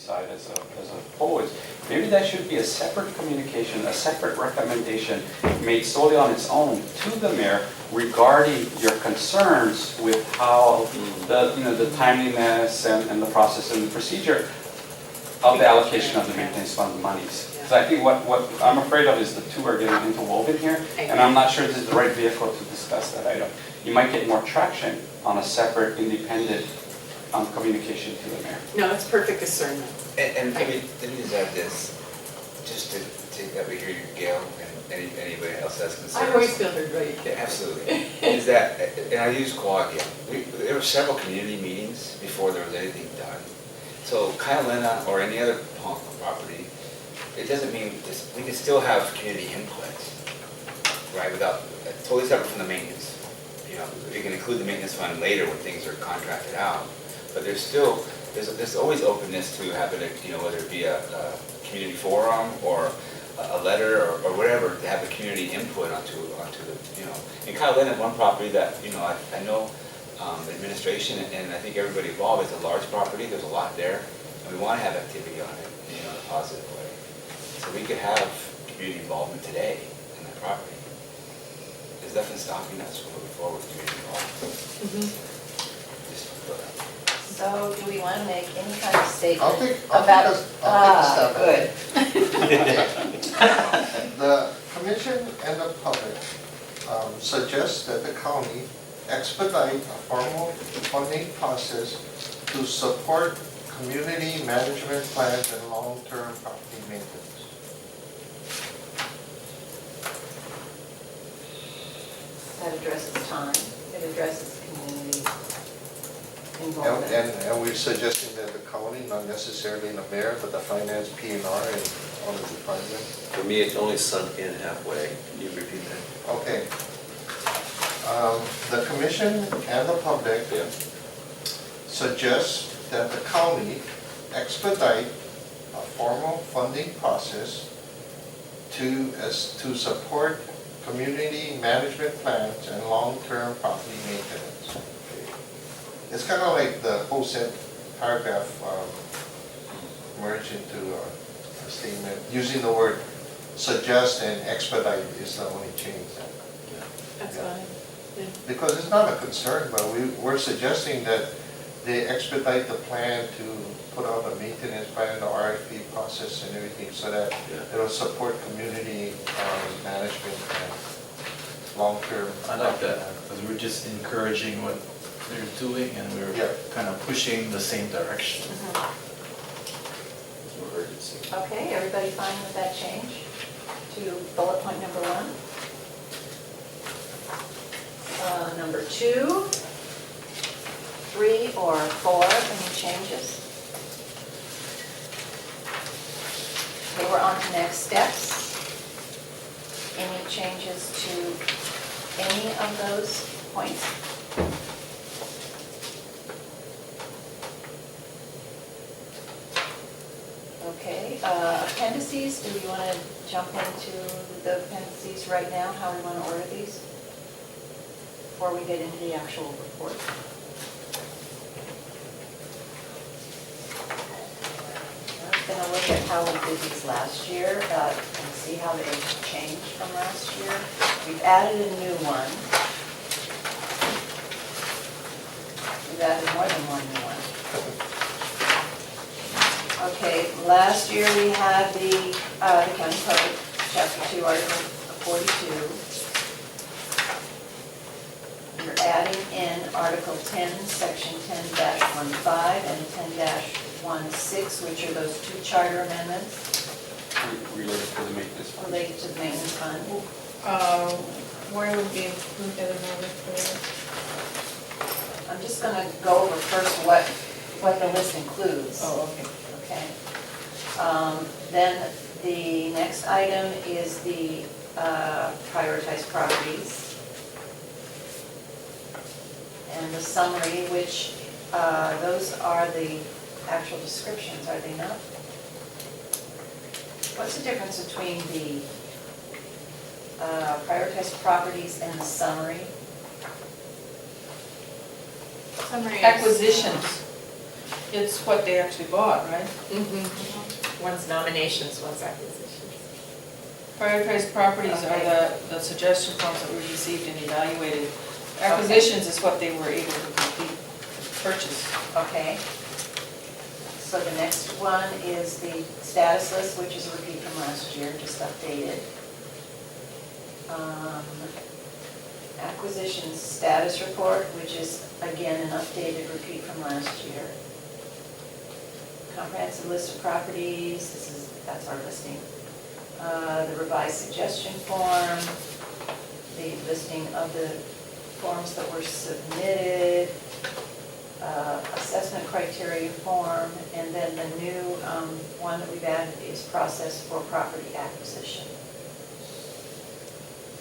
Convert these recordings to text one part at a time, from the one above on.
decide as a whole is, maybe that should be a separate communication, a separate recommendation made solely on its own to the mayor regarding your concerns with how the timeliness and the process and the procedure of the allocation of the maintenance fund monies. So I think what I'm afraid of is the two are getting interwoven here, and I'm not sure this is the right vehicle to discuss that item. You might get more traction on a separate, independent communication to the mayor. No, it's perfect discernment. And let me just add this, just to take that we hear you, Gail, and anybody else has concerns. I always feel heard right. Yeah, absolutely. Is that, and I use Quag again, there were several community meetings before there was anything done. So Kyalena or any other PONC property, it doesn't mean, we can still have community input, right, without, totally separate from the maintenance. You know, you can include the maintenance fund later when things are contracted out, but there's still, there's always openness to having a, whether it be a community forum or a letter or whatever, to have the community input onto the, in Kyalena, one property that, I know the administration and I think everybody involved, is a large property, there's a lot there, and we want to have activity on it, in a positive way. So we could have community involvement today in that property. There's nothing stopping us from moving forward with community involvement. Just put that. So do we want to make any kind of statement I'll take about? a step at it. Good. The commission and the public suggest that the county expedite a formal funding process to support community management plans and long-term property maintenance. That addresses time, it addresses community involvement. And we're suggesting that the county, not necessarily the mayor, but the finance, P&R, and all the departments. For me, it's only sunk in halfway. Can you repeat that? Okay. The commission and the public Yeah. suggest that the county expedite a formal funding process to support community management plans and long-term property maintenance. It's kind of like the whole paragraph merged into a statement. Using the word suggest and expedite is the only change. That's Yeah. fine. Yeah. Because it's not a concern, but we're suggesting that they expedite the plan to put out a maintenance plan, the RFP process and everything, so that it'll support community management and long-term. I like that, because we're just encouraging what they're doing and we're kind of pushing the same direction. There's more urgency. Okay, everybody fine with that change to bullet point number 1? Number 2, 3, or 4, any changes? Okay, we're on to next steps. Any changes to any of those points? Okay, appendices, do we want to jump into the appendices right now, how we want to order these? Before we get into the actual report. I was going to look at how we did these last year and see how they've changed from last year. We've added a new one. We've added more than one new one. Okay, last year we had the county code, chapter 2, article 42. We're adding in Article 10, Section 10-15 and 10-16, which are those 2 charter amendments Related to the maintenance fund. related to the maintenance fund. Where would be included in order for I'm just going to go over first what the list includes. Oh, okay. Okay. Then the next item is the prioritized properties. And the summary, which those are the actual descriptions, are they not? What's the difference between the prioritized properties and the summary? Summary is- Acquisitions. It's what they actually bought, right? One's nominations, one's acquisitions. Prioritized properties are the suggestion forms that we received and evaluated. Acquisitions is what they were able to complete, purchase. Okay. So the next one is the status list, which is a repeat from last year, just updated. Acquisition status report, which is again an updated repeat from last year. Comprehensive list of properties, that's our listing. The revised suggestion form, the listing of the forms that were submitted, assessment criteria form, and then the new one that we've added is process for property acquisition.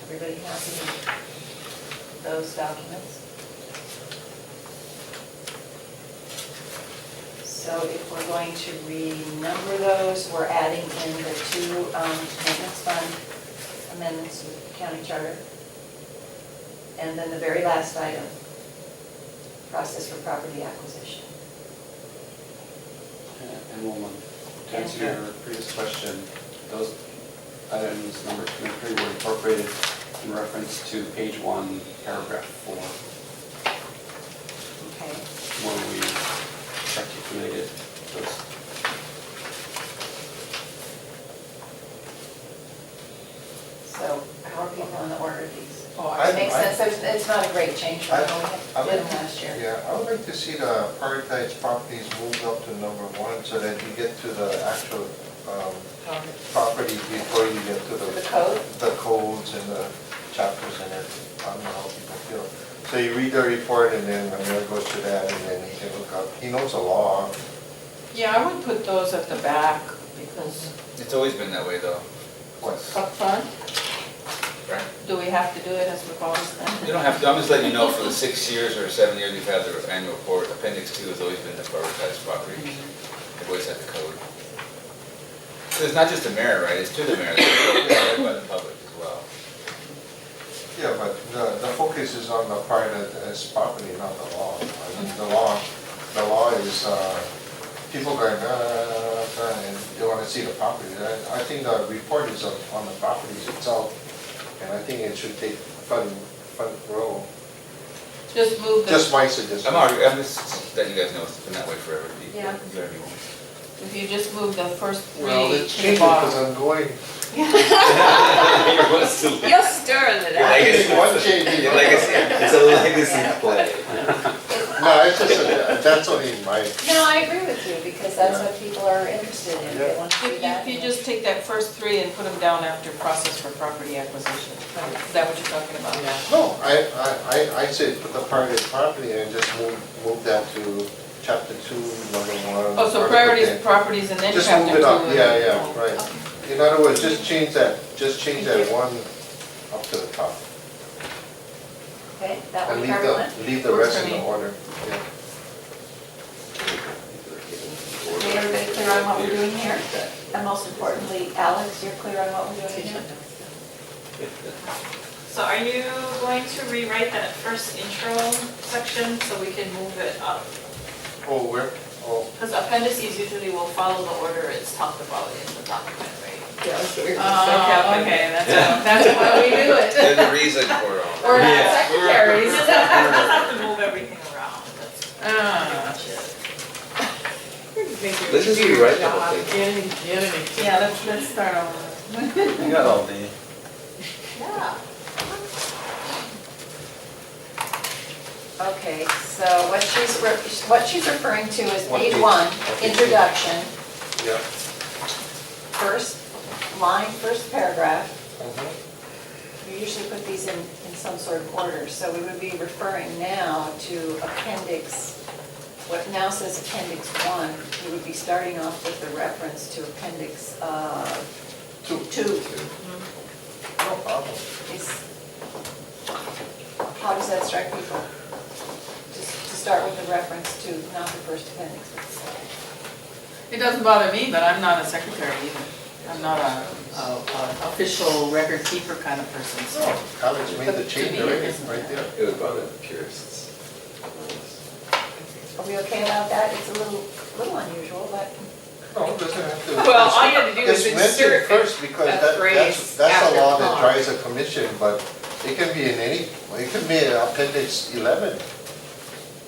Everybody happy with those documents? So if we're going to renumber those, we're adding in the two maintenance fund amendments with the county charter. And then the very last item, process for property acquisition. And woman, to answer your previous question, those items number 2 and 3 were incorporated in reference to page 1, paragraph 4, Okay. where we articulated those. So how are people in the order of these? Oh, I- It makes sense, it's not a great change from what we did last year. Yeah, I would like to see the prioritized properties moved up to number 1 so that you get to the actual property before you get to The code? the codes and the chapters and everything. I don't know how people feel. So you read the report and then Amir goes to that and then he can look up, he knows the law. Yeah, I would put those at the back because It's always been that way though. up front, Right. do we have to do it as we've always done? You don't have to, I'm just letting you know, for the 6 years or 7 years we've had the annual report, appendix 2 has always been the prioritized property. They've always had the code. So it's not just the mayor, right, it's to the mayor, it's read by the public as well. Yeah, but the focus is on the prioritized property, not the law. I mean, the law is, people going, and they want to see the property. I think the report is on the properties itself, and I think it should take front row. Just move the, Just my suggestion. I'm just letting you guys know, it's been that way forever. Yeah. if you just move the first Well, three let's to change the it because bottom. I'm going. You're still- You're stirring it Your up. legacy. One change. Your legacy. It's a legacy play. No, it's just, that's only my, No, I agree with you, because that's what people are interested in, they want to see that. If you just take that first three and put them down after process for property acquisition, is that what you're talking about? no, I said put the prioritized property and just move that to chapter 2, number 1. Oh, so article priorities 10. of properties and then Just chapter move 2. it up, and- yeah, right. In other words, just change that one up to the top. Okay, that And one for everyone? leave the Works rest for in the me. order. Yeah. Okay, everybody clear on what we're doing here? And most importantly, Alex, you're clear on what we're doing here? So are you going to rewrite that first intro section so we can move it up? Oh, where? Oh, Because appendices usually will follow the order it's talked about in the document, right? Oh, okay, that's why we do it. There's a reason for it all. We're not Yeah. secretaries. We just have to move everything around, that's pretty Ah. much it. Let's just rewrite the whole thing. Yeah, let's start over. You got all day. Yeah. Okay, so what she's referring to is What page page? 1, Okay. introduction, yeah. first line, first paragraph. Mhm. We usually put these in some sort of order, so we would be referring now to appendix, what now says appendix 1, we would be starting off with the reference to appendix 2. No problem. How does that strike people? Just to start with the reference to, not the first appendix, but the second. It doesn't bother me, but I'm not a secretary either. I'm not a official record keeper kind of person, so. No, Alex made But the to change me, it already, isn't. right there. It would bother the purists. Are we okay about that? It's a little unusual, but. No, it doesn't have to. Well, all you have to do is It's mentioned insert first because a phrase that's a after law that PONC. drives a commission, but it can be in any, it can be in appendix 11.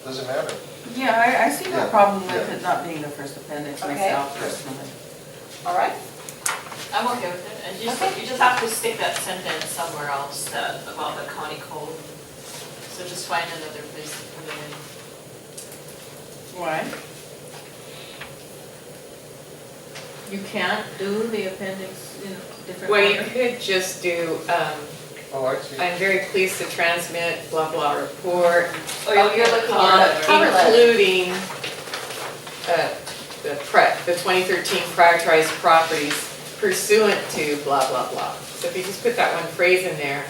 Doesn't matter. Yeah, I see no Yeah, problem with yeah. it not being the first appendix Okay. myself personally. All right, I'm okay with it, and Okay. you just have to stick that sentence somewhere else that, about the county code. So just find another place to put it in. Why? You can't do the appendix in a different Well, you order? could just do, Oh, I see. I'm very pleased to transmit blah blah report, Oh, you're looking at the cover letter. including the 2013 prioritized properties pursuant to blah blah blah. So if you just put that one phrase in there,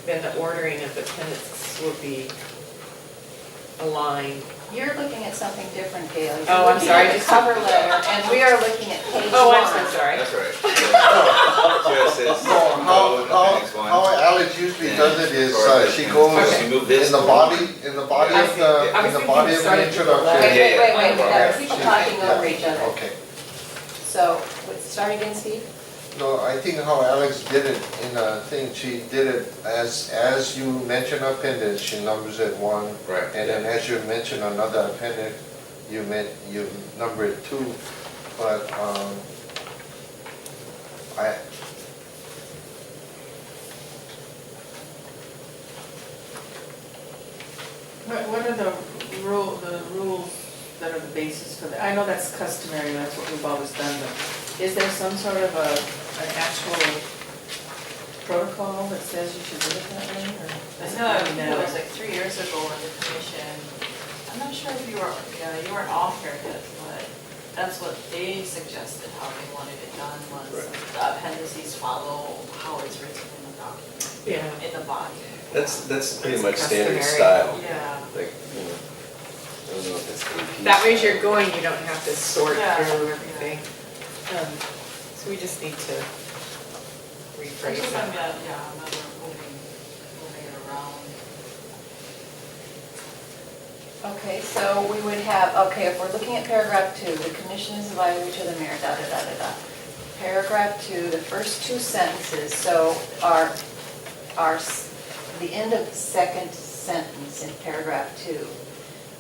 then the ordering of the appendix will be aligned. you're looking at something different, Gail. You're Oh, I'm looking sorry, at the just- cover letter, and we are looking at page 1. Oh, I'm so sorry. That's right. So it says, No, appendix one. how Alex usually does it is, she goes Okay. Move this in the forward. body, in the body I of see. I the, was in the body of the thinking starting Wait, introduction. Yeah, wait, yeah. there are Yeah. people talking over each other. Okay. So, start again, Steve? No, I think how Alex did it in a thing, she did it as you mention appendix, she numbers it 1. Right. And then as you mention another appendix, you number it 2. But, What are the rules that are the basis for that? I know that's customary, that's what we've always done, but is there some sort of an actual protocol that says you should do it that way, or? I does it know, really it matter? was like 3 years ago in the commission. I'm not sure if you weren't off here yet, but that's what they suggested, how they wanted it done was the appendices follow how it's written in the document, Yeah. in the body. That's pretty much That's standard customary. style. Yeah. Like, I don't know if it's AP That way as style. you're going, you don't have to sort Yeah. through everything. So we just need to It's rephrase just, that. I'm not moving it around. Okay, so we would have, okay, if we're looking at paragraph 2, the commission is advisory to the mayor, da, da, da, da, da. Paragraph 2, the first 2 sentences, so the end of the second sentence in paragraph 2,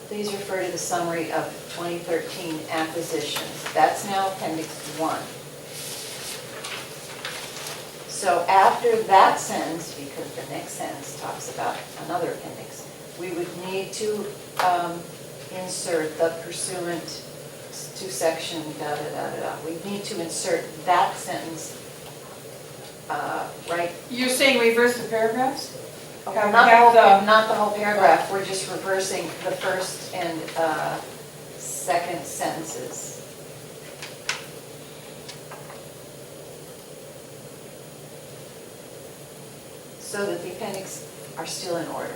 please refer to the summary of 2013 acquisitions. That's now appendix 1. So after that sentence, because the next sentence talks about another appendix, we would need to insert the pursuant to section da da da da da. We need to insert that sentence, right? You're saying reverse the paragraphs? Okay, Have not the whole paragraph, we're just reversing the first and second sentences. So that the appendix are still in order.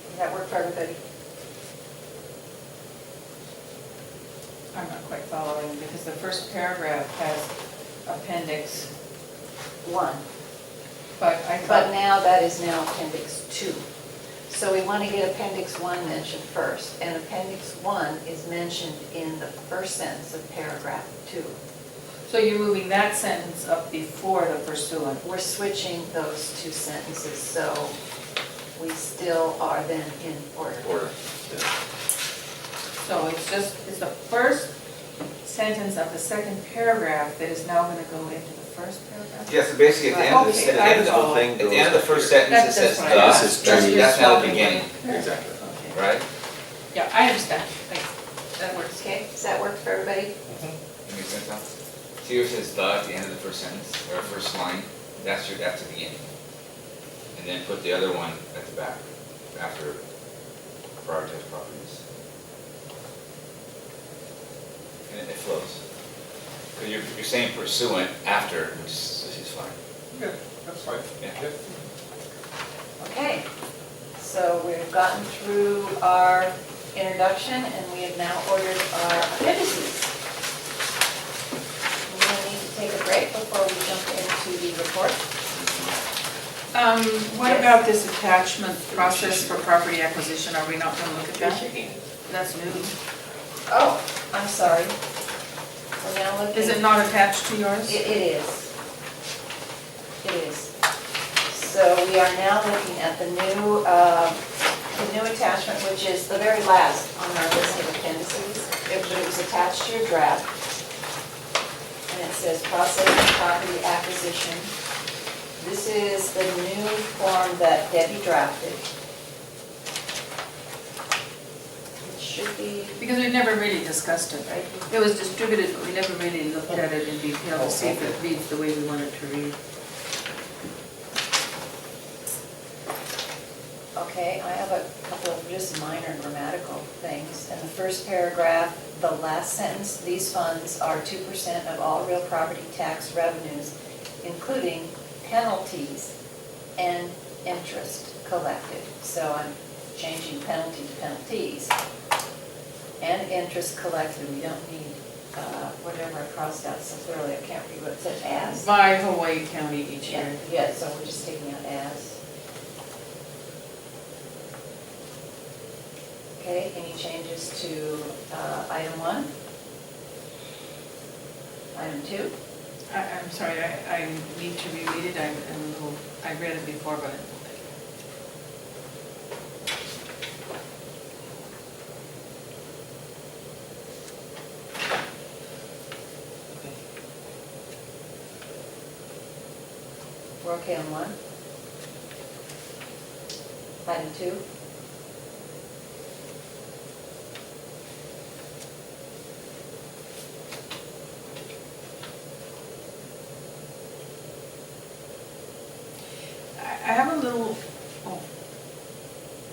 Does that work for everybody? I'm not quite following, because the first paragraph has appendix, 1. but I But thought, now that is now appendix 2. So we want to get appendix 1 mentioned first, and appendix 1 is mentioned in the first sentence of paragraph 2. so you're moving that sentence up before the pursuant. We're switching those 2 sentences, so we still are then in order. Order, yeah. So it's the first sentence of the second paragraph that is now going to go into the first paragraph? Yeah, so basically at the end of the Okay, sentence, At the end of the I whole thing at the end of the goes first up sentence, it That's says fine. the, This is true. that's now the swapping beginning, one. Exactly. Okay. right? Yeah, I understand, thanks, that works. Okay, does that work for everybody? Mhm. That makes sense, Tom? See where it says the at the end of the first sentence, or first line, that's the beginning. And then put the other one at the back, after prioritized properties. And it flows. Because you're saying pursuant after, which is fine. Yeah, that's fine. Yeah. Okay, so we've gotten through our introduction, and we have now ordered our appendices. We may need to take a break before we jump into the report. What Yes. about this attachment process for property acquisition? Are we not gonna look at that? That's new. Oh, I'm sorry. We're now looking. Is it not attached to yours? It is. It is. So we are now looking at the new attachment, which is the very last on our list of appendices. It was attached to your draft. And it says process of property acquisition. This is the new form that Debbie drafted. It should be, Because we never really discussed it, right? It was distributed, but we never really looked at it in detail to see if it reads the way we want it to read. okay, I have a couple of just minor grammatical things. In the first paragraph, the last sentence, these funds are 2% of all real property tax revenues, including penalties and interest collected. So I'm changing penalty to penalties. And interest collected, we don't need, whatever I crossed out so thoroughly, I can't read what it said, as. By Hawaii County each Yeah, year. yeah, so we're just taking out as. Okay, any changes to item 1? Item 2? I'm sorry, I need to reread it. I read it before, but We're okay on 1? Item 2? I have a little, oh,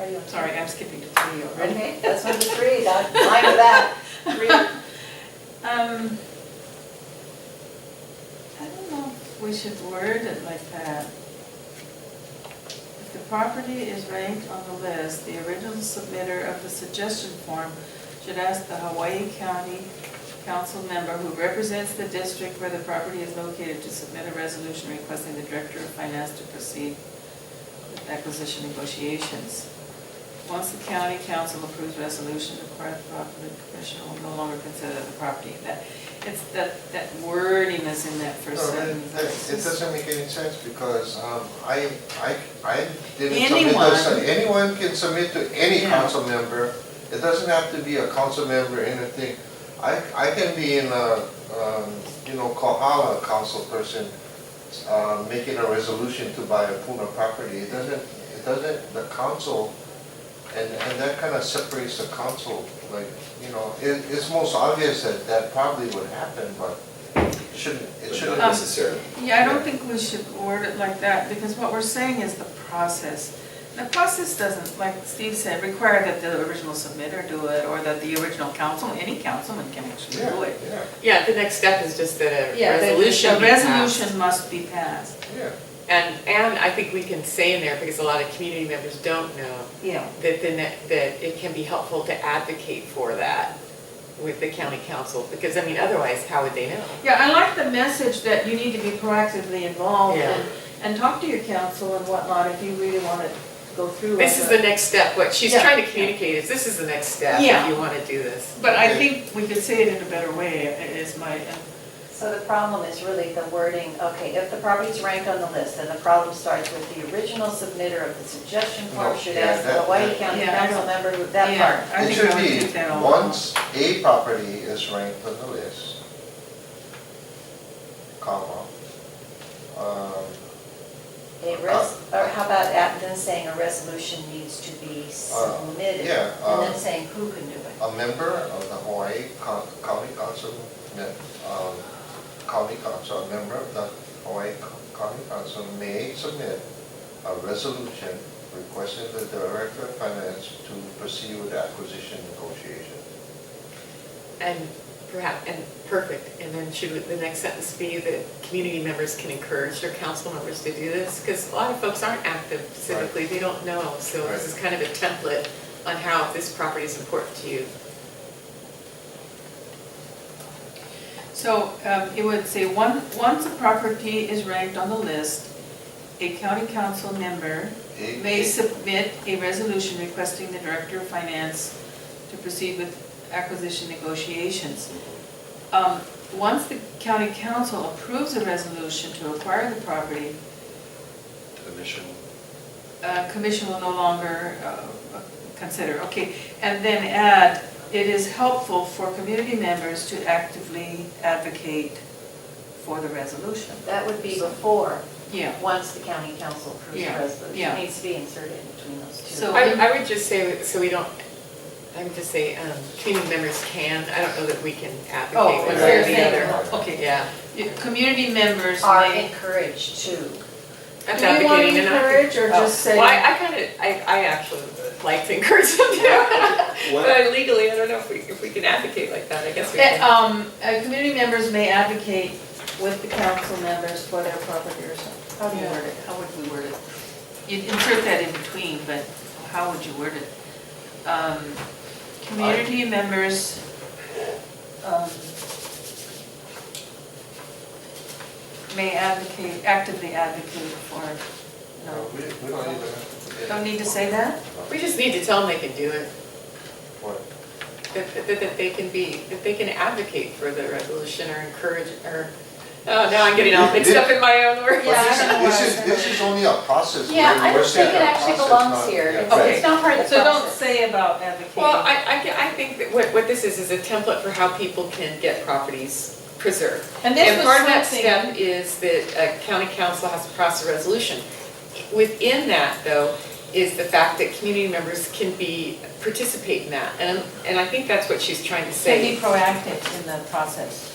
Are you on sorry, I'm skipping to 3 already. Okay, that's one to 3, I'm fine with that. 3. I don't know if we should word it like that. If the property is ranked on the list, the original submitter of the suggestion form should ask the Hawaii County Council member who represents the district where the property is located to submit a resolution requesting the Director of Finance to proceed with acquisition negotiations. Once the county council approves resolution, the property commissioner will no longer consider the property. It's that wordiness in that first No, sentence. it doesn't make any sense because I didn't submit Anyone. those. Anyone can submit to any Yeah. council member. It doesn't have to be a council member, anything. I can be in a, Kohala council person, making a resolution to buy a Puna property. It doesn't, the council, and that kind of separates the council, like, it's most obvious that probably would happen, but it shouldn't. But not necessarily. Yeah, I don't think we should word it like that, because what we're saying is the process. The process doesn't, like Steve said, require that the original submitter do it, or that the original council, any councilman can actually do it. Yeah, Yeah, the next step is just that a Yeah, resolution the be passed. resolution must be passed. yeah. And I think we can say in there, because a lot of community members don't know, Yeah. that it can be helpful to advocate for that with the county council, because I mean, otherwise, how would they know? Yeah, I like the message that you need to be proactively involved Yeah. and talk to your council and whatnot if you really want to go through. This like is a- the next step, what she's Yeah. trying to communicate is this is the next step Yeah. if you want to do this. But I think we could say it in a better way, is my, So the problem is really the wording, okay, if the property's ranked on the list, then the problem starts with the original submitter of the suggestion form No, should yeah, ask the that- Hawaii that- County Yeah, I Council don't- member, who that yeah. part. I It think should I would be, take that all. once a property is ranked on the list, comma, Or how about then saying a resolution needs to be submitted? yeah, And then saying who can do it? a member of the Hawaii County Council, a member of the Hawaii County Council may submit a resolution requesting the Director of Finance to proceed with acquisition negotiations. And perhaps, and perfect, and then should the next sentence be that community members can encourage their council members to do this? Because a lot of folks aren't active civically, they don't know, so this is kind of a template on how this property is important to you. So it would say, once a property is ranked on the list, a county council member A- may a- submit a resolution requesting the director of finance to proceed with acquisition negotiations. Once the county council approves a resolution to acquire the property, Commission. commission will no longer consider, okay. And then add, it is helpful for community members to actively advocate for the resolution. That would be before, Yeah. once the county council approves the Yeah, resolution. yeah. It needs to be inserted in between those two. So- I would just say, so we don't, I would just say, community members can, I don't know that we can advocate Oh, one so way you're or the saying, other. okay. Yeah. Community members Are may. encouraged to. That's Do we want to advocating and I- encourage or just say? Well, I kind of, I actually like to encourage them to, but legally, I don't know if we can advocate like that, I guess we can. Community members may advocate with the council members for their property or something. How do you Yeah. word it? How would we word it? You'd insert that in between, but how would you word it? Community members, may advocate, actively advocate for, no, We don't even have to. don't need to say that? We just need to tell them they can do it, What? that they can be, that they can advocate for the resolution or encourage, or, oh, now I'm getting all mixed up in my own words. Yeah, I don't know what I was This is only a process. Yeah, I We're don't think it saying a actually process, belongs not- here. yeah. Okay. It's not part of the So don't process. say about advocating. Well, I think that what this is a template for how people can get properties preserved. And this was part of that something- step is that county council has to pass a resolution. Within that, though, is the fact that community members can participate in that. And I think that's what she's trying to Can be say. proactive in the process.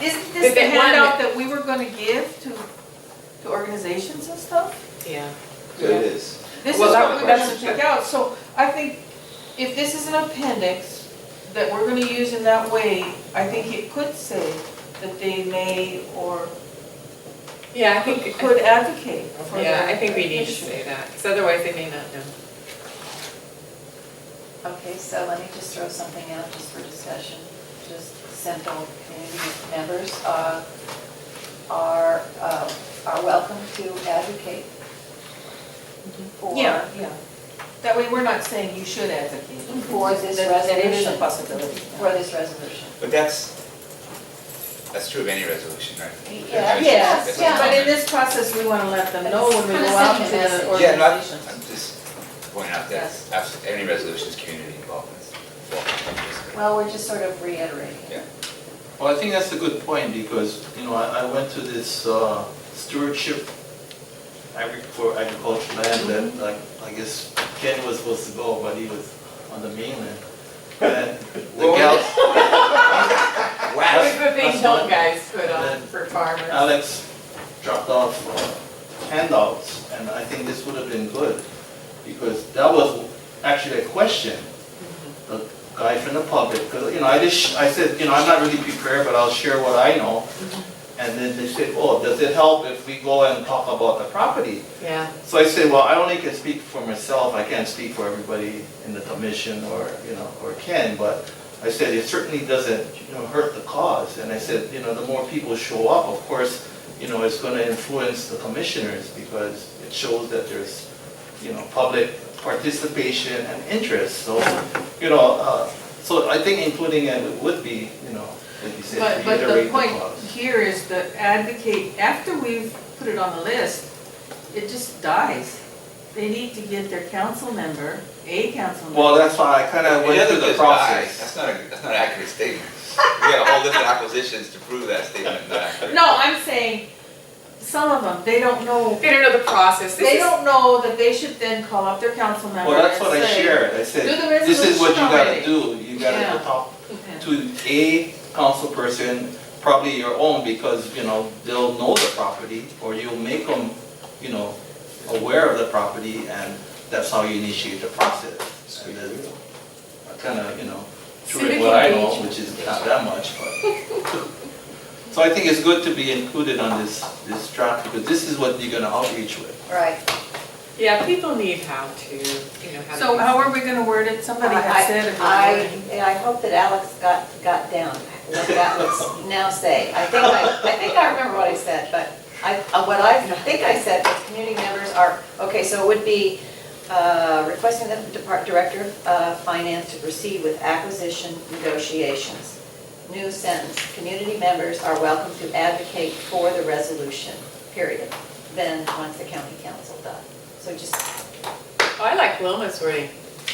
Isn't That this the they want handout that we were gonna give to organizations and stuff? Yeah. It is. This is Well, what we were that's- gonna check out, so I think if this is an appendix that we're gonna use in that way, I think it could say that they may or Yeah, I think, could advocate for yeah, their I think we need to issue. say that, because otherwise they may not know. Okay, so let me just throw something out just for discussion. Just simple, community members are welcome to advocate for, Yeah, yeah. That way, we're not saying you should advocate. For this That it is a resolution. possibility. for this resolution. But that's true of any resolution, right? Yeah, Yes, yeah. but in this process, we wanna let them know when we Kinda go out to sending a the message. Yeah, no, organizations. I'm just pointing out that any resolution is community involvement. Well, we're just sort of reiterating. Yeah. Well, I think that's a good point because, I went to this stewardship for agricultural land that, like, I guess Ken was supposed to go, but he was on the mainland. And the gals, That was the thing That's young one. guys put on And for farmers. Alex dropped off handouts, and I think this would have been good because that was actually a question. The guy from the public, because, I said, I'm not really prepared, but I'll share what I know. And then they said, oh, does it help if we go and talk about the property? Yeah. So I said, well, I only can speak for myself, I can't speak for everybody in the commission or, or Ken, but I said, it certainly doesn't, hurt the cause. And I said, the more people show up, of course, it's gonna influence the commissioners because it shows that there's, public participation and interest. So, so I think including it would be, like you said, But the reiterate the point cause. here is that advocate, after we've put it on the list, it just dies. They need to get their council member, a council member. Well, that's why I kind of It went doesn't through the just die. process. That's not an accurate statement. We got a whole list of acquisitions to prove that statement not accurate. No, I'm saying, some of them, they don't know, They don't know the process. they don't know that they should then call up their council member Well, that's and what I say, shared. I said, "Do the this is what you resolution gotta already." do. You gotta Yeah. go talk Okay. to a council person, probably your own, because, they'll know the property, or you'll make them, aware of the property, and that's how you initiate the process. And then I kind of, threw in Civic what I know, engagement. which is not that much, but. So I think it's good to be included on this draft, because this is what you're gonna outreach with. Right. Yeah, people need how to, how to. So how are we gonna word it? Somebody had said it. I hope that Alex got down what that was now say. I think I remember what I said, but What I think I said was community members are, okay, so it would be requesting the Director of Finance to proceed with acquisition negotiations. New sentence, community members are welcome to advocate for the resolution, period. Then, once the county council does. So just, Oh, I like Wilma's wording.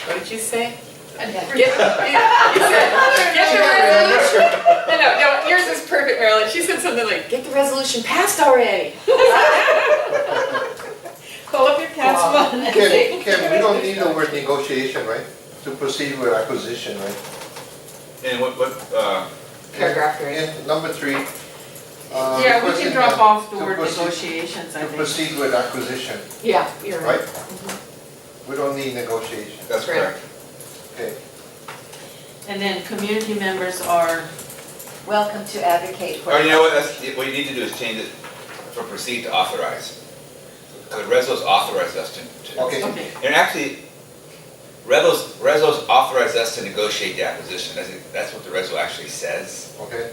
What did you say? yeah. You said, get the resolution. No, yours is perfect, Marilyn. She said something like, get the resolution passed already. Pull up your council and say. Ken, we don't need the word negotiation, right? To proceed with acquisition, right? And what, Paragraph 3. In number 3. Yeah, we can drop off the to word proceed- negotiations, I To think. proceed with acquisition, Yeah, you're right. right? We don't need negotiation. that's correct. Okay. And then community members are, Welcome to advocate for. Or you know what, what you need to do is change it from proceed to authorize. Because Rezos authorized us to. Okay. okay, And actually, Rezos authorized us to negotiate the acquisition. That's what the Reso actually says. Okay,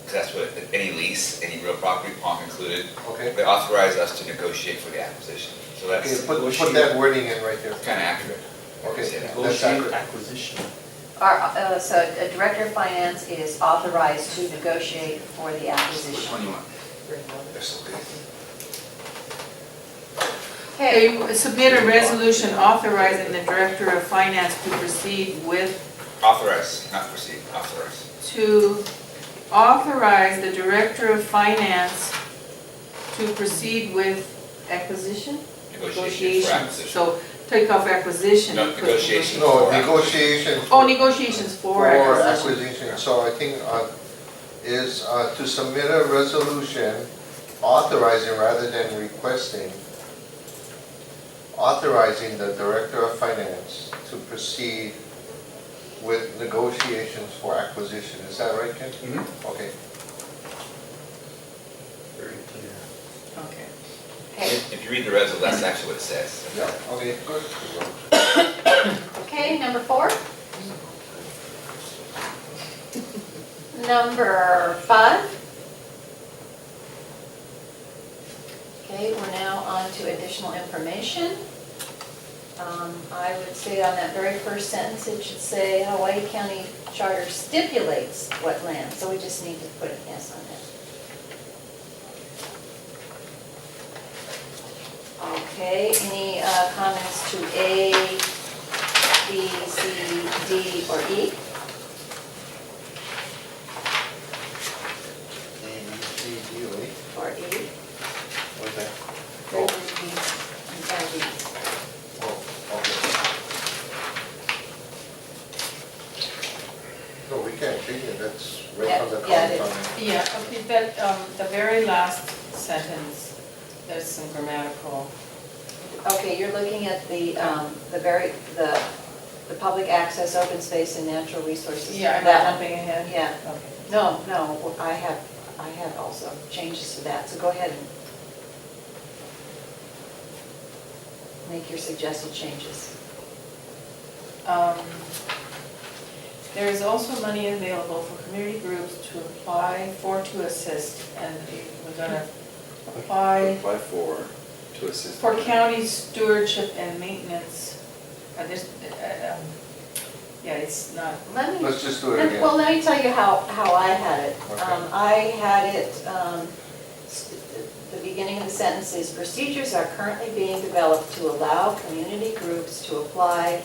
'Cause that's what, any lease, any real property, PONC included, okay. they authorized us to negotiate for the acquisition. So Okay, that's put that wording in right there. kind of accurate. Okay. Say that. That's accurate. acquisition. So a Director of Finance is authorized to negotiate for the Which acquisition. one you want? They're so good. Okay, they submit a resolution authorizing the Director of Finance to proceed with, Authorize, not proceed, authorize. to authorize the Director of Finance to proceed with acquisition? Negotiations for acquisition. So take off acquisition. No, and put negotiations. No, For negotiation. Oh, negotiations for acquisition. acquisition. So I think is to submit a resolution authorizing rather than requesting, authorizing the Director of Finance to proceed with negotiations for acquisition. Is that right, Ken? Mhm. Okay. Very clear. Okay. okay, If you read the Reso, that's actually what it says. Yeah, okay, good. okay, number 4. Number 5. Okay, we're now on to additional information. I would say on that very first sentence, it should say Hawaii County Charter stipulates what land, so we just need to put an S on that. Okay, any comments to A, B, C, D, or E? A, B, C, D, O, E. Or E? What's that? There would be, and D. Oh, okay. No, we can't change it, that's right from the Yeah, it county is. comment. Yeah, okay, that, the very last sentence, there's some grammatical. Okay, you're looking at the public access, open space, and natural resources. Yeah, I'm That not one. jumping ahead? Yeah, Okay. no, I have also changes to that, so go ahead and make your suggested changes. There is also money available for community groups to apply for to assist, and we're gonna apply Apply for, to assist. for county stewardship and maintenance. Yeah, it's not, Let me, Let's just do it again. well, let me tell you how I had it. Okay. I had it, the beginning of the sentence is, procedures are currently being developed to allow community groups to apply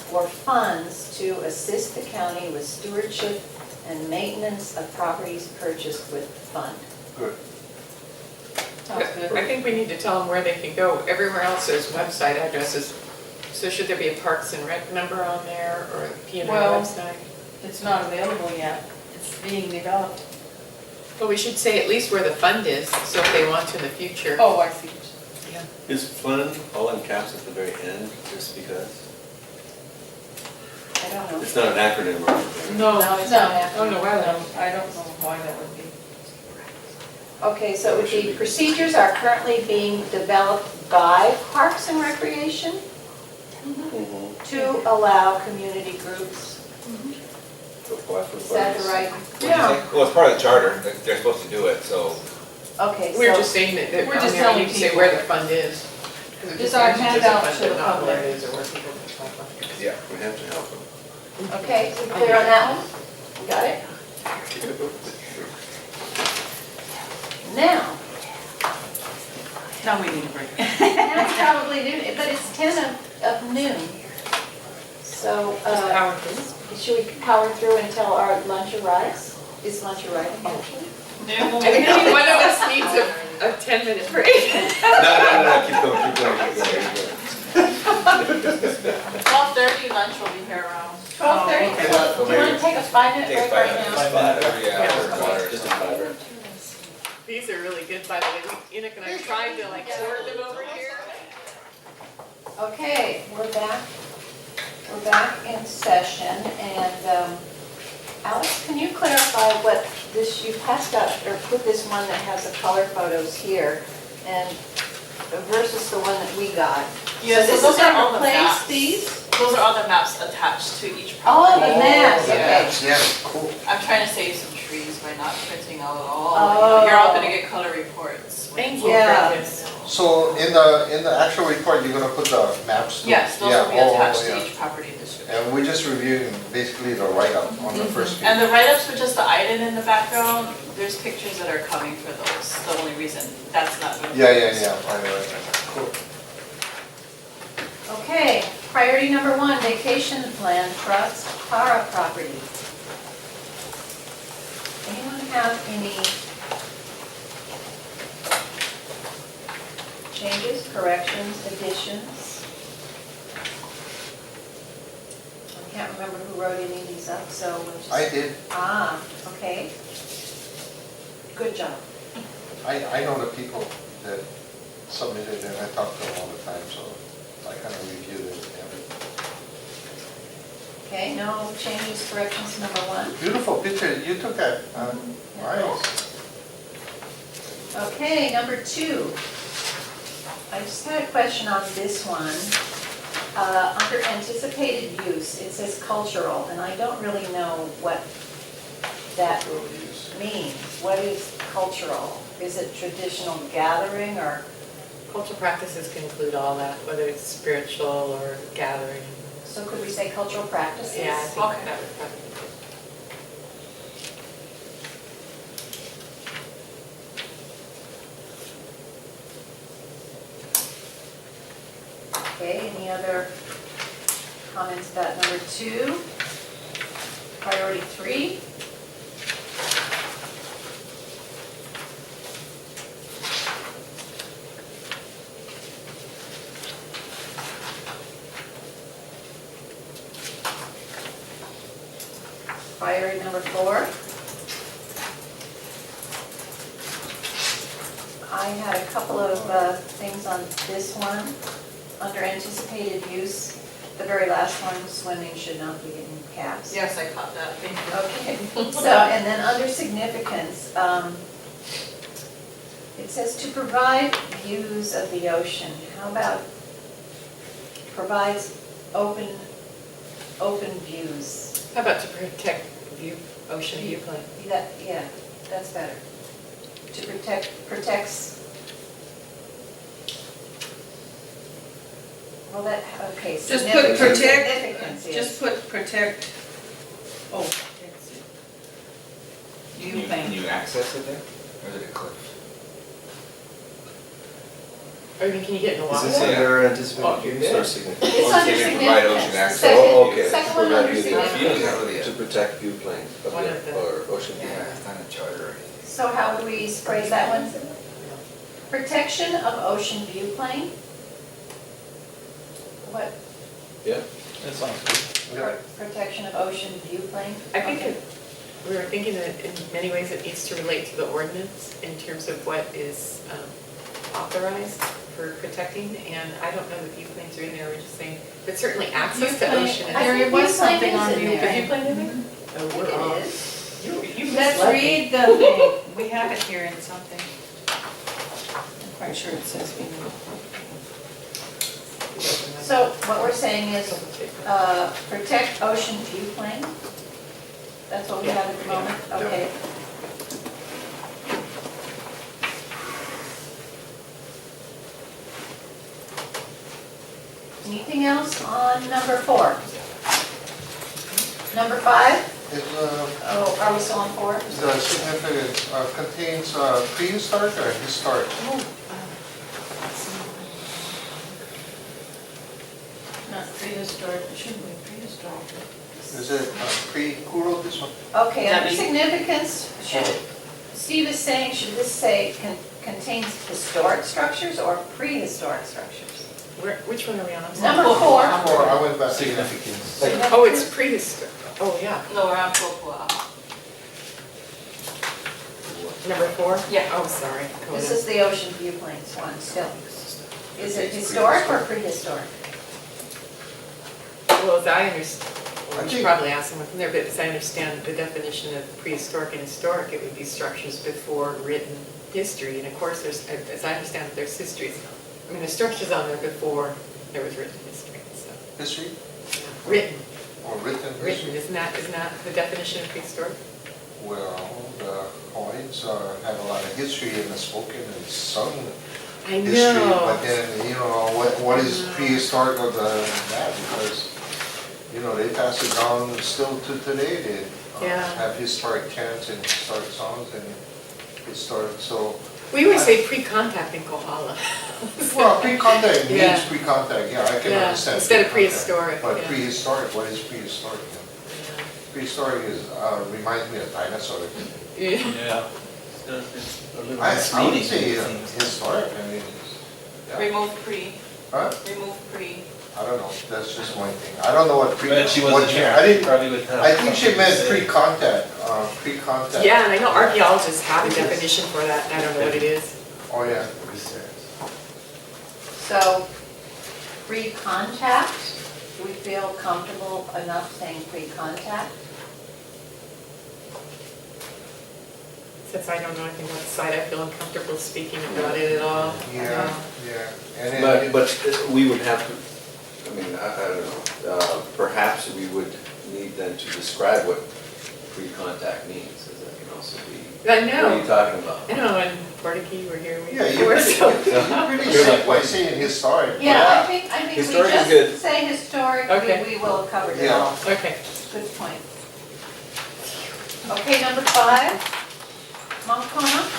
for funds to assist the county with stewardship and maintenance of properties purchased with the fund. Good. sounds good. I think we need to tell them where they can go. Everywhere else there's website addresses. So should there be a Parks and Rec number on there or a P&R Well- website? It's not available yet, it's being developed. Well, we should say at least where the fund is, so if they want to in the future. Oh, I see. Is fund all in caps at the very end, just because? I don't know. It's not an acronym or anything. No, No, it's not happening. Oh, no, I don't know why that would be. Okay, so it would be, procedures are currently being developed by Parks and Recreation Mhm. to allow community groups. To apply for Is that the funds. right? What'd you say? Well, it's part of the charter, they're supposed to do it, so Okay, We're so, just saying that, We're just on there, telling you say people. where the fund is. 'Cause it It's just our mentions there's a handout fund, to but the not where it public. is or where people can apply for it. Yeah, we have to help them. okay, we clear on that one? We got it? Now, Now we need a break. now it's probably noon, but it's 10 of noon. So, Just power through. should we power through until our lunch arrives? Is lunch arriving actually? No. I think one of us needs a 10-minute break. No, keep going, keep going, keep going. 12:30, lunch will be here around. 12:30? okay. Do you want to take a 5-minute Take break right 5 now? minutes, every hour, Just a fiver. These are really good, by the way. Enoch and I tried to like sort them over here. Okay, we're back. We're back in session, and Alex, can you clarify what this, you passed out, or put this one that has the color photos here, and versus the one that we got? Yes, So this those is are gonna all the replace maps. these? Those are all the maps attached to each Oh, property. the maps, Yeah. okay. Yeah, cool. I'm trying to save some trees by not printing out all. Oh. You're all gonna get color reports. Thank you. Yeah. for this. So in the actual report, you're gonna put the maps? too? Yes, those Yeah, will be oh, attached yeah. to each property description. And we're just reviewing basically the write-up on the first page. And the write-ups with just the island in the background, there's pictures that are coming for those. The only reason that's not. gonna be Yeah, used. right. Cool. Okay, priority number 1, vacation plan trust, Para property. Anyone have any changes, corrections, additions? I can't remember who wrote any of these up, so we'll just. I did. Okay. Good job. I know the people that submitted and I talk to them all the time, so I kind of reviewed it. Okay, no changes, corrections, number 1. Beautiful picture, you took that. Nice. Okay, number 2. I just had a question on this one. Under anticipated use, it says cultural, and I don't really know what that means. What is cultural? Is it traditional gathering or? Cultural practices can include all that, whether it's spiritual or gathering. So could we say cultural practices? Yeah, I think Okay. that would probably be good. Okay, any other comments about number 2? Priority 3? Priority number 4? I had a couple of things on this one. Under anticipated use, the very last one, swimming should not be in caps. Yes, I caught that, thank you. Okay, so, and then under significance, it says to provide views of the ocean. How about provides open views? How about to protect ocean viewpoint? Yeah, that's better. To protects. Well, that, okay. Just put significance, protect, significance, yes. just put protect, oh, that's it. Can Viewpoint. you access it there, or is it a cliff? Or even can you get in the Is water? this under anticipated use yeah. or significant? It's under They provide ocean significance. access. Second- Oh, okay. Second one Provide under view- significance. To protect view planes of One of the, the- or ocean view. Yeah, it's not a charter or anything. So how would we phrase that one? Protection of ocean view plane? What, Yeah, that sounds good. protection of ocean view plane? I think Okay. we were thinking that in many ways it needs to relate to the ordinance in terms of what is authorized for protecting, and I don't know the viewplanes are in there, we're just saying, but certainly access to Viewplane- ocean. I is- think There was viewplane something is on in view- there. The viewplane in there? I Oh, think we're on. it is. You Let's misled me. read the thing, we have it here in something. I'm quite sure it says we need. So what we're saying is, protect ocean view plane? That's what we have at the moment? Okay. On number 4. Number 5, Is, oh, are we still on 4? the significance contains prehistoric or historic? Not prehistoric, it shouldn't be prehistoric. Is it who wrote this one? Okay, under Debbie. significance, should, Steve is saying, should this say contains historic structures or prehistoric structures? Which one are we on? I'm sorry. Number 4. Or I went back. Significance. Oh, it's prehistoric. Oh, yeah. No, we're on Popua. Number 4? Yeah. Oh, sorry. Go This ahead. is the ocean viewpoints one still. Is it historic or prehistoric? Well, as I understand, well, I we should think- probably ask someone from there, but as I understand the definition of prehistoric and historic, it would be structures before written history. And of course, there's, as I understand it, there's histories. I mean, there's structures on there before there was written history, so. History Written, or written history? isn't that the definition of prehistoric? Well, the Hawaiians have a lot of history in the spoken and sung I history. know. But then, what is prehistoric of that? Because, they pass it down still to today. They Yeah. have historic chants and historic songs and historic, so. We always say pre-contact in Kohala. Well, pre-contact Yeah. means pre-contact, yeah, I can Yeah, understand. instead of pre-contact. prehistoric, But yeah. prehistoric, what is prehistoric? Prehistoric is, reminds me of dinosaurs. Yeah. Yeah. It's a little I would misleading, say it seems. historic, I mean, yeah. Remove pre, Huh? remove pre. I don't know, that's just one thing. I don't know what pre. But she what wasn't she- here. I didn't, Probably would have I think she something to meant say. pre-contact. Yeah, and I know archaeologists have a definition for that, and I don't know what it is. Oh, yeah. So, pre-contact, do we feel comfortable enough saying pre-contact? Since I don't know anything about the site, I feel uncomfortable speaking about it at all. Yeah, yeah. And then, But we would have to, I mean, I don't know, perhaps we would need then to describe what pre-contact means, because that can also be, I what are you know, talking about? I know, and Portuguese were here yeah, you before, so. pretty safe by saying historic. but- Yeah, I think we Historic is good. just say historic, Okay. we will have covered it Yeah. all. Okay. Good point. Okay, number 5, Mauna.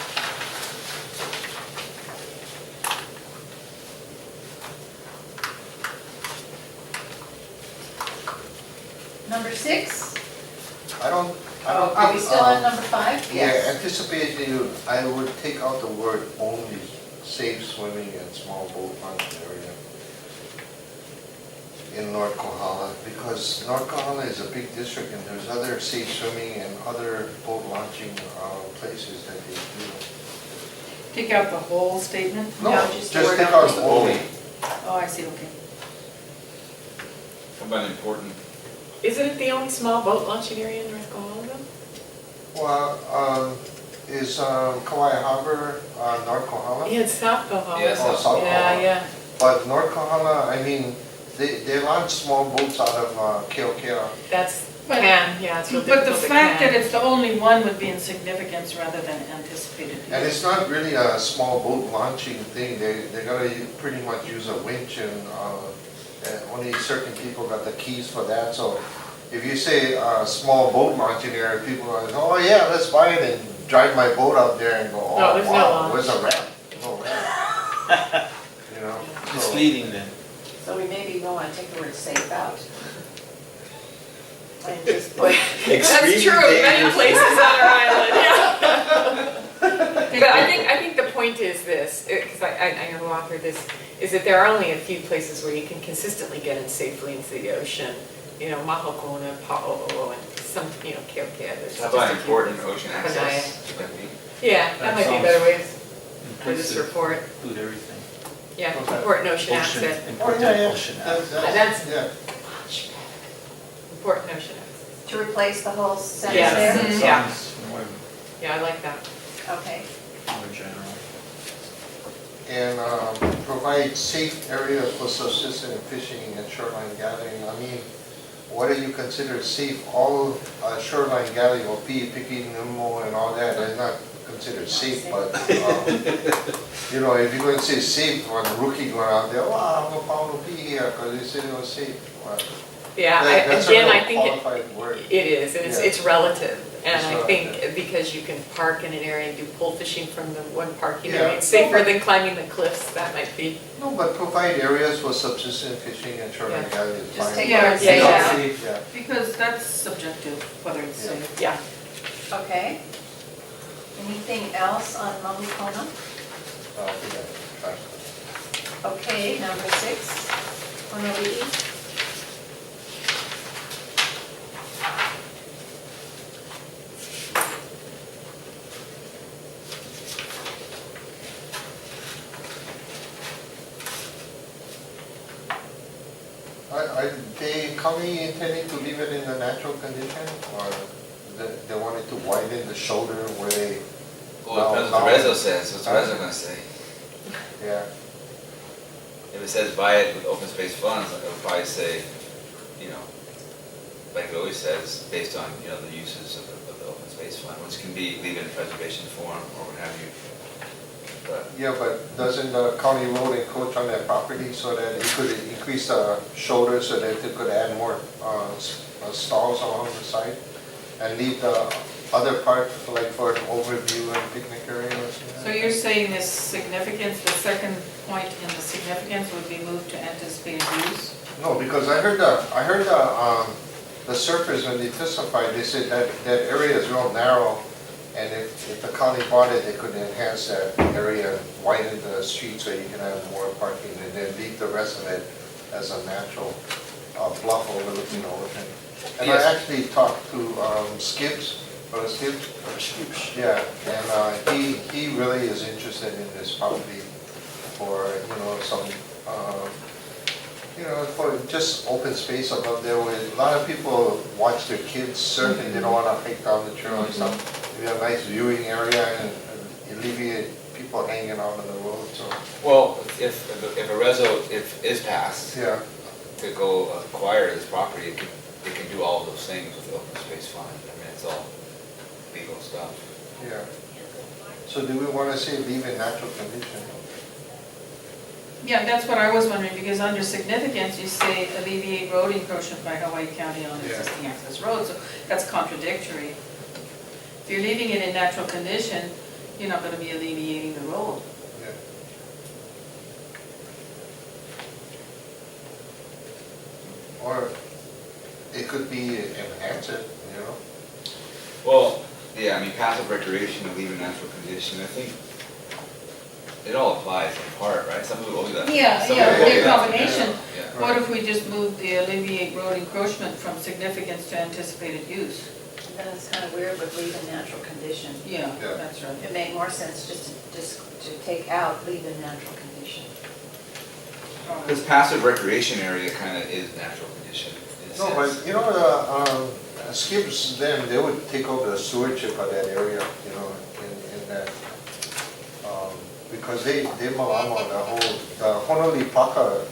Number 6, I don't are we think, still on number 5? Yeah, anticipating, I would take out the word only, safe swimming and small boat launch area in North Kohala, because North Kohala is a big district and there's other safe swimming and other boat launching places that they do. Take out the whole statement? No, No, just just the word take out only. only. Oh, I see, okay. How about important? Isn't it the only small boat launching area in North Kohala? Well, is Kauai Harbor North Kohala? Yeah, it's South Kohala. Yes. Oh, South Yeah, Kohala. yeah. But North Kohala, I mean, they launch small boats out of Keokea. That's But- can, yeah, it's real But the difficult to fact that can. it's the only one would be in significance rather than anticipated. And it's not really a small boat launching thing, they gotta pretty much use a winch and only certain people got the keys for that, so if you say small boat launching area, people are like, oh yeah, let's buy it and drive my boat out there and go, No, oh there's no wow, launch. where's the ramp? No ramp. You know? so- Misleading then. So we maybe want to take the word safe out. And just put, That's true, in many places on our island, yeah. But I think the point is this, because I know who authored this, is that there are only a few places where you can consistently get in safely into the ocean. Mahakona, Pa'o'o, and some, Keokea. There's How just about a few important places. ocean Panaya. access? Would that be? Yeah, that might be a better way for this Inclusive, report. include everything. Yeah, Okay. important ocean access. Ocean, Oh, yeah, important yeah. ocean That's- access. That's- Yeah. Important ocean access. to replace the whole sentence Yes. there? That Mhm. Yeah. sounds Yeah, I like that. Okay. more general. And provide safe area for subsistence fishing and shoreline gathering. I mean, what do you consider safe? All shoreline galley or picking Nemo and all that, is not considered safe, but, you know, if you're gonna say safe, when a rookie going out there, wow, I'm gonna pound a pee here, because they said it was safe. Well, Yeah, that's a again, real I think qualified word. it is, and Yeah. it's relative. And It's I think relative. because you can park in an area and do pole fishing from the one parking Yeah. area, it's safer than climbing the cliffs, that might be. No, but provide areas for subsistence fishing and shoreline Yeah. galley is Just fine. take Yeah, what it yeah, says yeah. out. Yeah. Because that's subjective, whether it's Yeah. safe. Yeah. Okay. Anything else on Maui Kona? I think I tried. Okay, number 6, Honolulu. They currently intending to leave it in the natural condition, or they wanted to widen the shoulder where they, Well, it depends what the reso says, what's the reso gonna say? yeah, If it says buy it with open space funds, it would probably say, you know, like it always says, based on, you know, the uses of the open space fund, which can be leave it in preservation form or what have you. But, yeah, but doesn't the county road encroach on that property so that it could increase the shoulder so that they could add more stalls along the side? And leave the other part like for an overview and picnic area or something? So you're saying this significance, the second point in the significance would be moved to anticipated use? No, because I heard the surfers, when they testified, they said that area is real narrow, and if the county bought it, they could enhance that area, widen the street so you can have more parking, and then leave the rest of it as a natural bluff overlooking the ocean. And I Yes. actually talked to Skips, or Skips? Yeah, and he really is interested in this property for, you know, some, you know, for just open space above there where a lot of people watch their kids surf and they don't want to hike down the trail and stuff. We have a nice viewing area and alleviate people hanging out on the road, so, well, if a reso, if is passed, yeah. to go acquire this property, it can do all of those things with the open space fund. I mean, it's all legal stuff. Yeah. So do we want to say leave in natural condition? Yeah, that's what I was wondering, because under significance, you say alleviate road encroachment by Hawaii County on Yeah. existing access roads, so that's contradictory. If you're leaving it in natural condition, you're not gonna be alleviating the road. Yeah. Or it could be enhance it, you know? Well, yeah, I mean, passive recreation and leave in natural condition, I think it all applies in part, right? Some people will do that. Yeah, Some yeah, people will the do that. combination. Yeah. What if we just move the alleviate road encroachment from significance to anticipated use? Then it's kind of weird with leave in natural condition. Yeah, Yeah. that's right. It made more sense just to take out leave in natural condition. Because passive recreation area kind of is natural condition in a No, sense. but you know, Skips, they would take over the stewardship of that area, you know, in that. Because they malama, the Honolulu Paka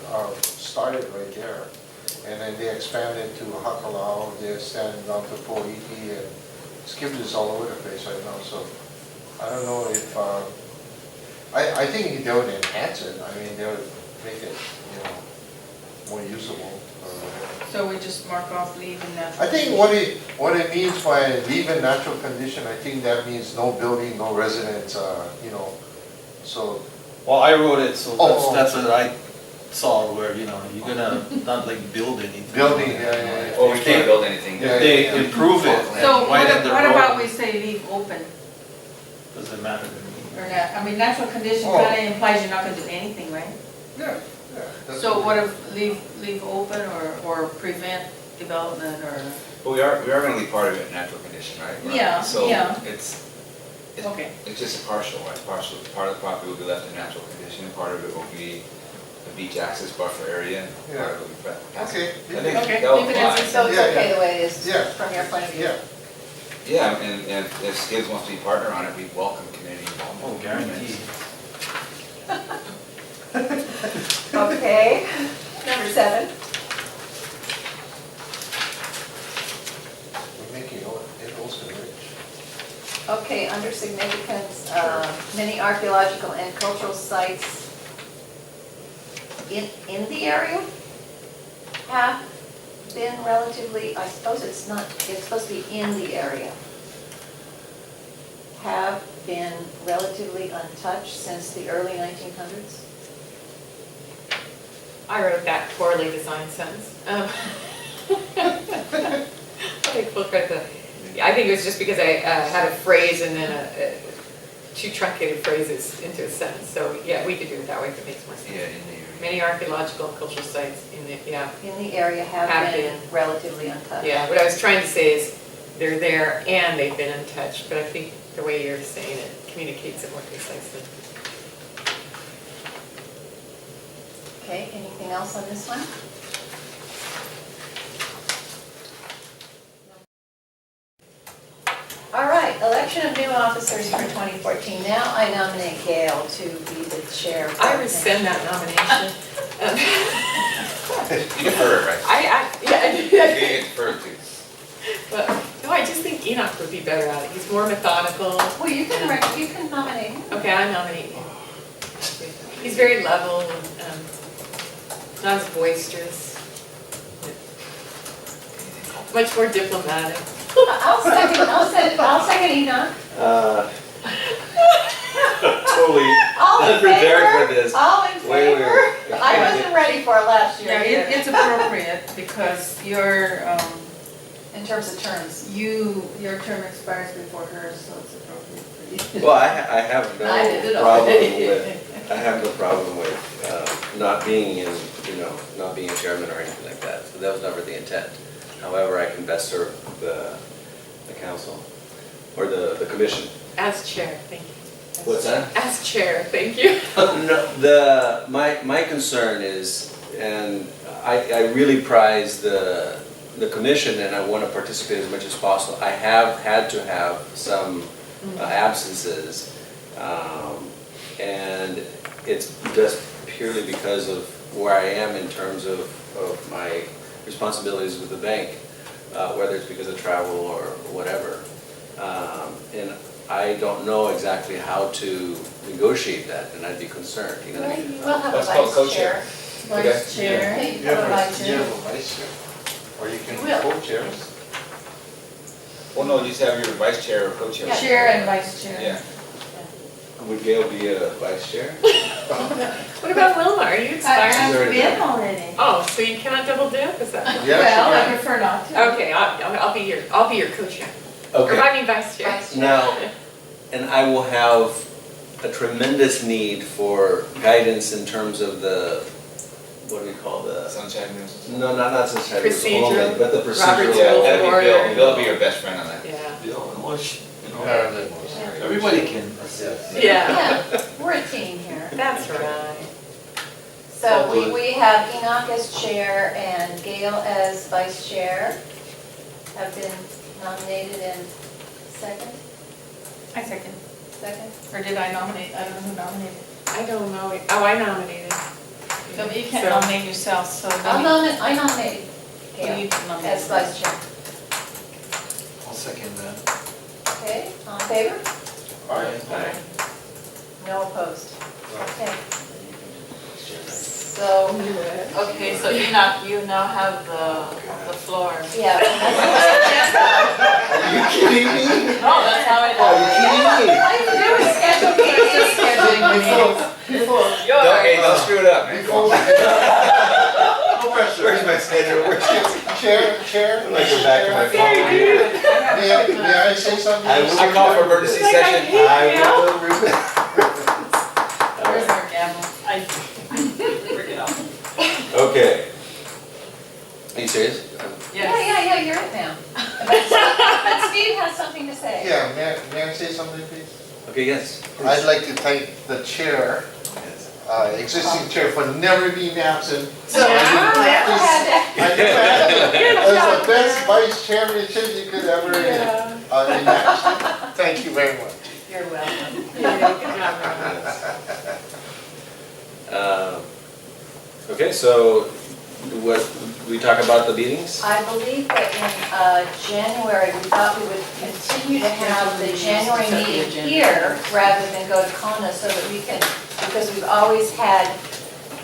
started right there. And then they expanded to Hakalau, they expanded down to Po'iti, and Skips is all over the place right now, so I don't know if, I think they would enhance it, I mean, they would make it, you know, more usable or whatever. So we just mark off leave in natural. I think what it means by leave in natural condition, I think that means no building, no residence, you know, so, Well, I wrote it, so Oh, that's what I saw, where, you know, you're gonna not like build anything. building, yeah. Or we can't build anything. Yeah. If they improve it, So widen the what about we road, say leave open, doesn't matter to me. or not, I mean, natural condition Oh. kinda implies you're not gonna do anything, right? Yeah, yeah. that's So it what is. if leave open or prevent development or, But we are gonna leave part of it in natural condition, right? Right. Yeah, So yeah. it's just a partial, right? Partial, part of the property will be left in natural condition, and part of it will be a beach access buffer area. and part of it will be passive. Okay. I think Okay, that'll leave it as apply. is. So it's Yeah, okay yeah. the way it is Yeah. from your point of view? Yeah, Yeah, and if Skids wants to be partner on it, we welcome community involvement. Oh, guaranteed. Okay, number 7. Okay, under significance, many archaeological and cultural sites in the area have been relatively, I suppose it's not, it's supposed to be in the area, have been relatively untouched since the early 1900s. I wrote that poorly designed sentence. I think it was just because I had a phrase and then two truncated phrases into a sentence. So yeah, we could do it that way if it makes more sense. Yeah, in the area. Many archaeological and cultural sites in the, yeah. In the area have Have been been. relatively untouched. Yeah, what I was trying to say is they're there and they've been untouched, but I think the way you're saying it communicates it more precisely. Okay, anything else on this one? All right, election of new officers for 2014. Now I nominate Gail to be the chair. I rescind that nomination. You defer it, right? Yeah, You get deferred to. but, no, I just think Enoch would be better at it. He's more methodical. Well, you can nominate him. Okay, I nominate him. He's very level and not as boisterous. Much more diplomatic. I'll second Enoch. Totally All in unprepared for favor? this. All in Wait. favor? I wasn't ready for it last year Yeah, either, it's appropriate because in terms of terms. your term expires before hers, so it's appropriate for you. Well, I have I did it no problem already. with, I have no problem with not being in, not being a chairman or anything like that. So that was never the intent. However, I can best serve the council or the commission. As chair, thank you. What's that? As chair, thank you. No, my concern is, and I really prize the commission and I want to participate as much as possible. I have had to have some absences, and it's just purely because of where I am in terms of my responsibilities with the bank, whether it's because of travel or whatever. And I don't know exactly how to negotiate that, and I'd be concerned, you know. Well, you will have a Let's call vice co-chair. chair. Vice chair. Okay, you You have a have vice a chair. vice chair, or you can You will. co-chairs. Well, no, you just have your vice chair or co-chair. Yeah. Chair and vice chair. Yeah. Would Gail be a vice chair? What about Wilma? Are you expired? I've been already. Oh, so you cannot double dip, is that? Yeah, Well, I she prefer not to. Okay, I'll be your co-chair. Or Okay. I mean vice chair. Vice chair. Now, and I will have a tremendous need for guidance in terms of the, what do we call the? Sunshine News. No, not sunshine, rules Procedural. only, but the Robert's procedural. Yeah, Rules of that'd be Order. Bill. Bill'll be your best friend on that. Yeah. Bill, unless, Yeah. everybody can assist. Yeah, Yeah, we're a team here. that's right. So we have Enoch as chair and Gail as vice chair. Have been nominated and second? I second. Second? Or did I nominate? I don't know who nominated. I don't know. Oh, I nominated. So you can't So- nominate yourself, so. I nominated Gail You nominate. as vice chair. I'll second that. Okay, all in favor? All right. Aye. No opposed. Okay. So, Okay, so Enoch, you now have the floor. yeah. Are you kidding me? No, that's how it Are you kidding me? All you have to do is schedule meetings. Just scheduling meetings. Don't screw it up, man. No pressure. Where's my schedule? Chair. I'm gonna go back to my phone. May I say something? I call for emergency Like I session. hate I you. will remember. Where's our gavel? Bring it up. Okay. Are you serious? Yeah, you're it now. But Steve has something to say. Yeah, may I say something, please? Okay, yes. I'd like to thank the chair, existing chair, for never being absent. So, you never had that. It's the best vice chairmanship you could ever imagine. Thank you very much. You're welcome. Yeah, good job, Robert. Okay, so what we talk about the meetings? I believe that in January, we thought we would continue to have the January Set the meeting agenda. here rather than go to Kona so that we can, because we've always had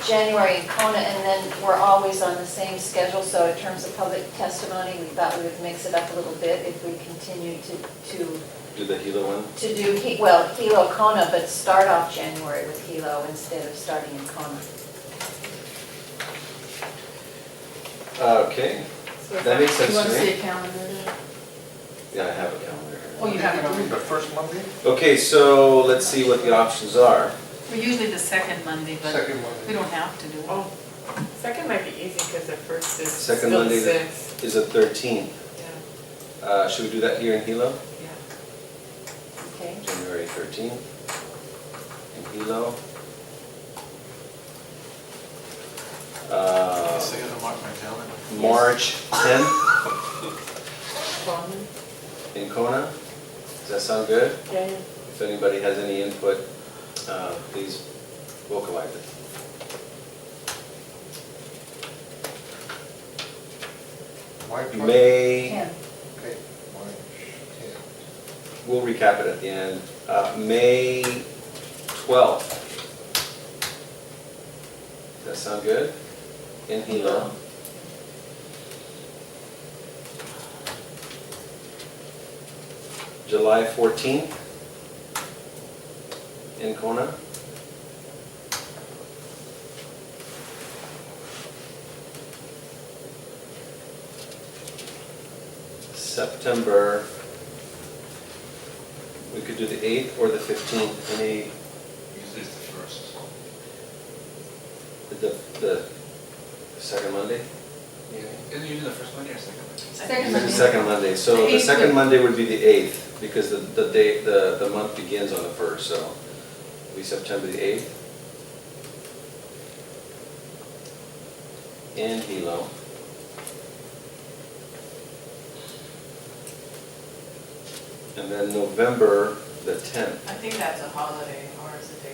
January in Kona and then we're always on the same schedule. So in terms of public testimony, we thought we would mix it up a little bit if we continue to Do the Hilo one? do, well, Hilo Kona, but start off January with Hilo instead of starting in Kona. Okay, So if that makes sense You want to to see me. a calendar? Yeah, I have a calendar. Oh, you have it You mean on. the first Monday? Okay, so let's see what the options are. We're usually the second Monday, but Second we Monday. don't have to do it. Oh, second might be easy because the first is Second still Monday the 6th. is the 13th. Yeah, Should we do that here in Hilo? yeah. Okay? January 13th in Hilo. So I gotta mark my calendar. March 10th Coleman? in Kona. Does that sound good? Yeah, yeah. If anybody has any input, please vocalize it. March 10th. May, 10. Okay, March 10th. we'll recap it at the end. May 12th. Does that sound good? In Hilo. July 14th in Kona. September, we could do the 8th or the 15th, any, Usually it's the first. the second Monday? Yeah. Isn't it usually the first Monday or second Monday? Second The Monday. second Monday, so The the 8th second would- Monday would be the 8th, because the day, the month begins on the 1st, so it'll be September the 8th. In Hilo. And then November the 10th. I think that's a holiday, or is it day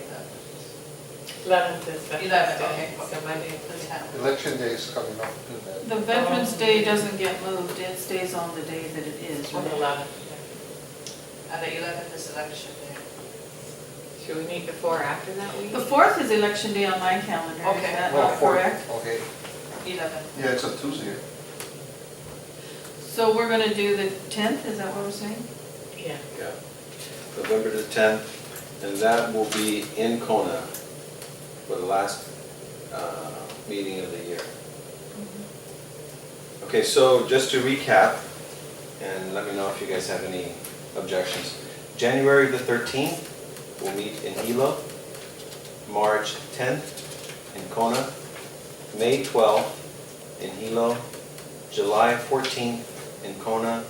11th is Veterans 11th, Day, okay. so Monday. The 10th. Election day is coming up to that. The Veterans Day doesn't get moved, it stays on the day that it is, On the right? 11th, And the 11th is election day. yeah. Should we meet before or after that week? The 4th is election day on my calendar, is Okay. that Well, not for- correct? Okay, 11th. yeah, it's a Tuesday. So we're gonna do the 10th, is that what we're saying? Yeah. Yeah. November the 10th, and that will be in Kona for the last meeting of the year. Okay, so just to recap, and let me know if you guys have any objections. January the 13th, we'll meet in Hilo. March 10th in Kona. May 12th in Hilo. July 14th in Kona.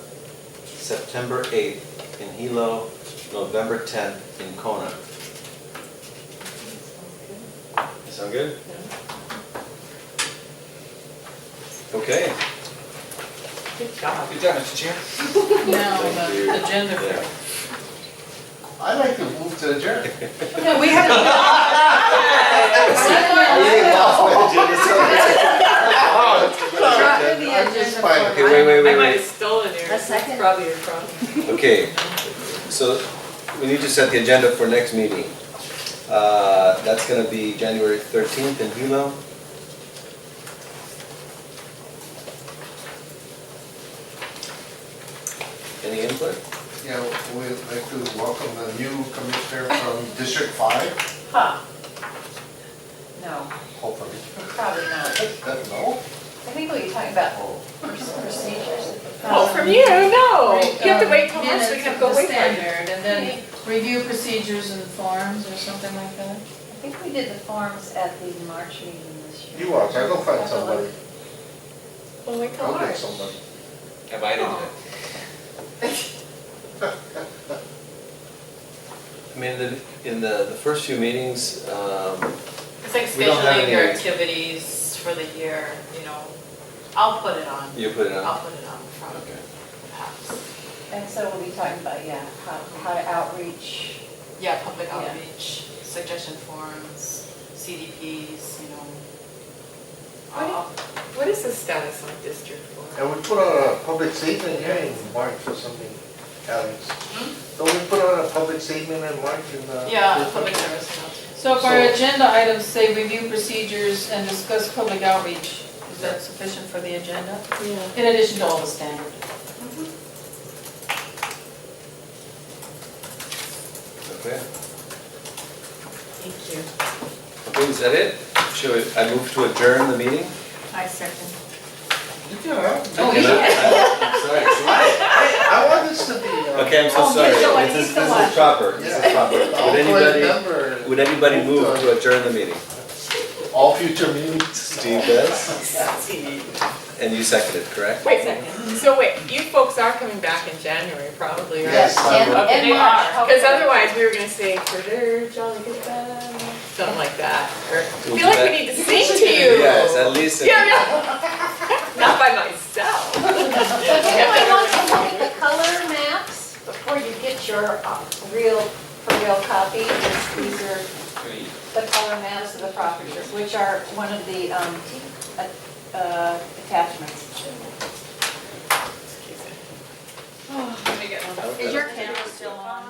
September 8th in Hilo. November 10th in Kona. Sound good? Okay. Good job. Good job, Mr. Chair. Now, Thank you. the agenda Yeah. for. I like to move to adjourn. No, we haven't. I'm just fine. Okay, wait, I might wait. have stolen yours. A second. It's probably your problem. Okay, so we need to set the agenda for next meeting. That's gonna be January 13th in Hilo. Any input? Yeah, we'd like to welcome the new commissioner from District 5, Huh. No, hopefully. probably not. No? I think what you're talking about Oh. procedures. Oh, from you? No. Right, You have to wait till March, minutes so you have of to go the wait for it. standard, and then review procedures and forms or something like that. I think we did the forms at the March meeting this year. You watch, I go find somebody. Well, wait till I'll get March. somebody. Have I done I mean, in the first few meetings, It's like We don't have scheduling your any- activities for the year, you know. I'll put it on. you put it on? I'll put it on from Okay. perhaps. And so we'll be talking about, yeah, how to outreach. Yeah, public Yeah. outreach, suggestion forms, CDPs, you know. What I'll- What is the status on District 4? And we put out a public statement here in March or something, Alex. Don't we put out a public statement in March in the? Yeah, public service announcement. So if our agenda items say review procedures and discuss public outreach, is that sufficient for the agenda? Yeah. In addition to all the standard? Okay. Thank you. Okay, is that it? Should I move to adjourn the meeting? I second. Oh, Can I- I'm sorry. I want this to be. Okay, I'm so Oh, sorry. he's the one, This is- he's the This one. is proper, this is proper. Would anybody move to adjourn the meeting? All future meetings. Steve does, and you seconded, correct? Wait a second, so wait, you folks are coming back in January probably, right? Yes, I will. Okay, And they March, are, because hopefully. otherwise we were gonna say, for jolly good time, something like that. Or, I We'll feel do like we that. need to sing to you. Yes, at least. Yeah, yeah. Not by myself. Anyone wants to look at the color maps before you get your real copy? These are the color maps of the properties, which are one of the attachments. Let me get one. Is your camera still on?